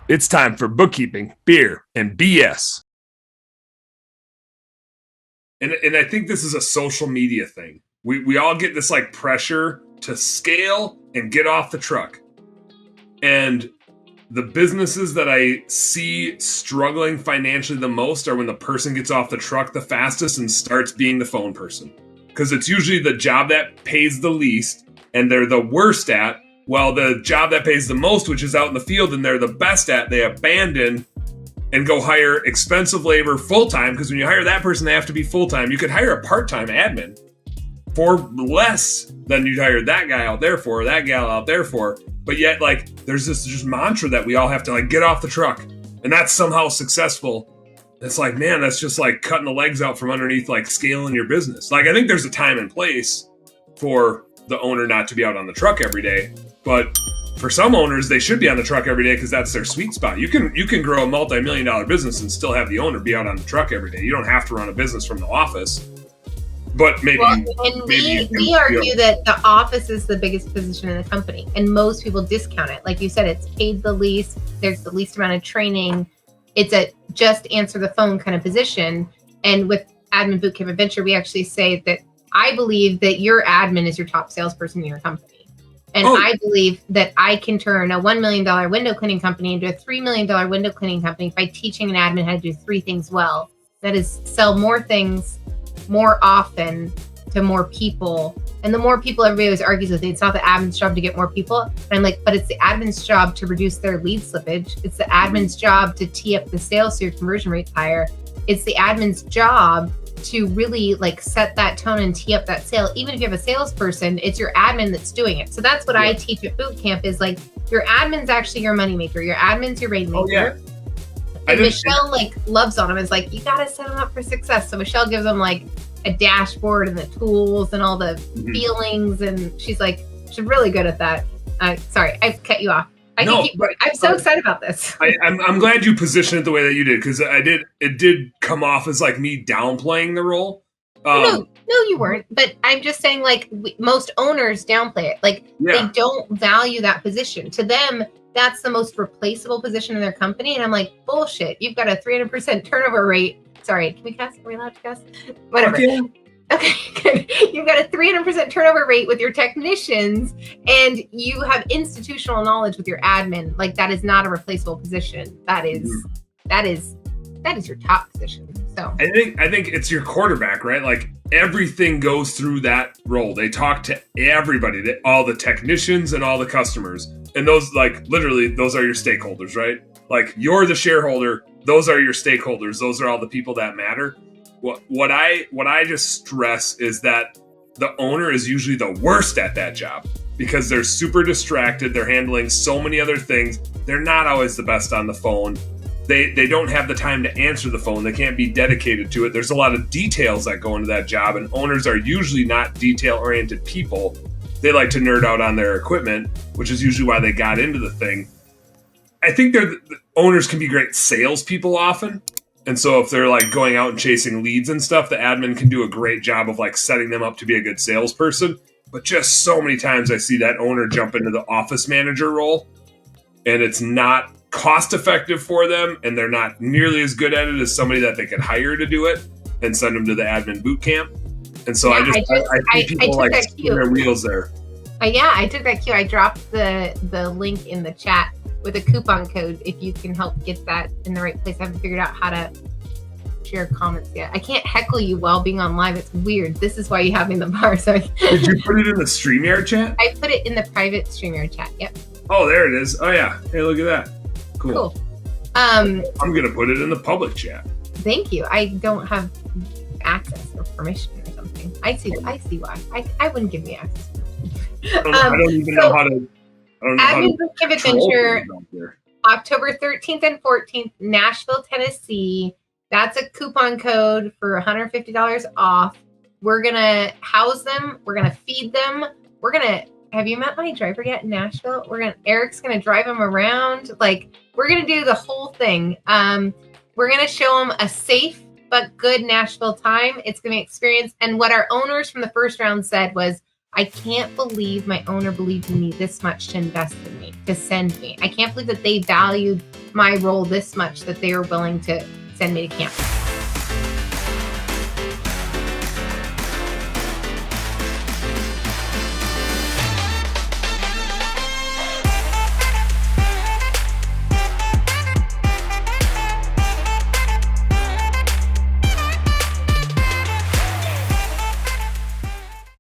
It's time for bookkeeping, beer, and BS. And I think this is a social media thing. We all get this like pressure to scale and get off the truck. And the businesses that I see struggling financially the most are when the person gets off the truck the fastest and starts being the phone person. Because it's usually the job that pays the least and they're the worst at, while the job that pays the most, which is out in the field and they're the best at, they abandon and go hire expensive labor full-time. Because when you hire that person, they have to be full-time. You could hire a part-time admin for less than you'd hire that guy out there for, or that gal out there for. But yet, like, there's this just mantra that we all have to, like, get off the truck. And that's somehow successful. It's like, man, that's just, like, cutting the legs out from underneath, like, scaling your business. Like, I think there's a time and place for the owner not to be out on the truck every day. But for some owners, they should be on the truck every day because that's their sweet spot. You can grow a multi-million-dollar business and still have the owner be out on the truck every day. You don't have to run a business from the office. But maybe, we argue that the office is the biggest position in the company, and most people discount it. Like you said, it's paid the least. There's the least amount of training. It's a just answer the phone kind of position. And with Admin Bootcamp Adventure, we actually say that I believe that your admin is your top salesperson in your company. And I believe that I can turn a $1 million window cleaning company into a $3 million window cleaning company by teaching an admin how to do three things well. That is, sell more things more often to more people. And the more people, everybody always argues with me, it's not the admin's job to get more people. And I'm like, but it's the admin's job to reduce their lead slippage. It's the admin's job to tee up the sales so your conversion rate's higher. It's the admin's job to really like set that tone and tee up that sale. Even if you have a salesperson, it's your admin that's doing it. So that's what I teach at boot camp is like your admin's actually your moneymaker. Your admin's your rainmaker. And Michelle like loves on them. It's like, you got to set them up for success. So Michelle gives them like a dashboard and the tools and all the feelings. And she's really good at that. Sorry, I cut you off. I'm so excited about this. I'm glad you positioned it the way that you did, because it did come off as like me downplaying the role. No, you weren't. But I'm just saying, like, most owners downplay it. Like, they don't value that position. To them, that's the most replaceable position in their company. And I'm like, bullshit. You've got a 300% turnover rate. Sorry, can we cuss? Are we allowed to cuss? Whatever. Okay, good. You've got a 300% turnover rate with your technicians, and you have institutional knowledge with your admin. Like, that is not a replaceable position. That is your top position. So I think it's your quarterback, right? Like, everything goes through that role. They talk to everybody, all the technicians and all the customers. And those, like, literally, those are your stakeholders, right? Like, you're the shareholder. Those are your stakeholders. Those are all the people that matter. What I just stress is that the owner is usually the worst at that job because they're super distracted. They're handling so many other things. They're not always the best on the phone. They don't have the time to answer the phone. They can't be dedicated to it. There's a lot of details that go into that job, and owners are usually not detail-oriented people. They like to nerd out on their equipment, which is usually why they got into the thing. I think the owners can be great salespeople often. And so if they're like going out and chasing leads and stuff, the admin can do a great job of like setting them up to be a good salesperson. But just so many times I see that owner jump into the office manager role, and it's not cost effective for them, and they're not nearly as good at it as somebody that they could hire to do it and send them to the admin boot camp. And so I think people like spin their wheels there. I took that cue. I dropped the link in the chat with a coupon code if you can help get that in the right place. I haven't figured out how to share comments yet. I can't heckle you while being on live. It's weird. This is why you have me in the bar. So did you put it in the StreamYard chat? I put it in the private StreamYard chat. Yep. Oh, there it is. Oh yeah. Hey, look at that. Cool. I'm gonna put it in the public chat. Thank you. I don't have access or permission or something. I see why. I wouldn't give me access. I don't even know how to. Admin Bootcamp Adventure, October 13th and 14th, Nashville, Tennessee. That's a coupon code for $150 off. We're going to house them. We're going to feed them. Have you met my driver yet in Nashville? Eric's going to drive them around. Like, we're going to do the whole thing. We're going to show them a safe but good Nashville time. It's going to be experience. And what our owners from the first round said was, I can't believe my owner believed in me this much to invest in me, to send me. I can't believe that they valued my role this much that they were willing to send me to camp.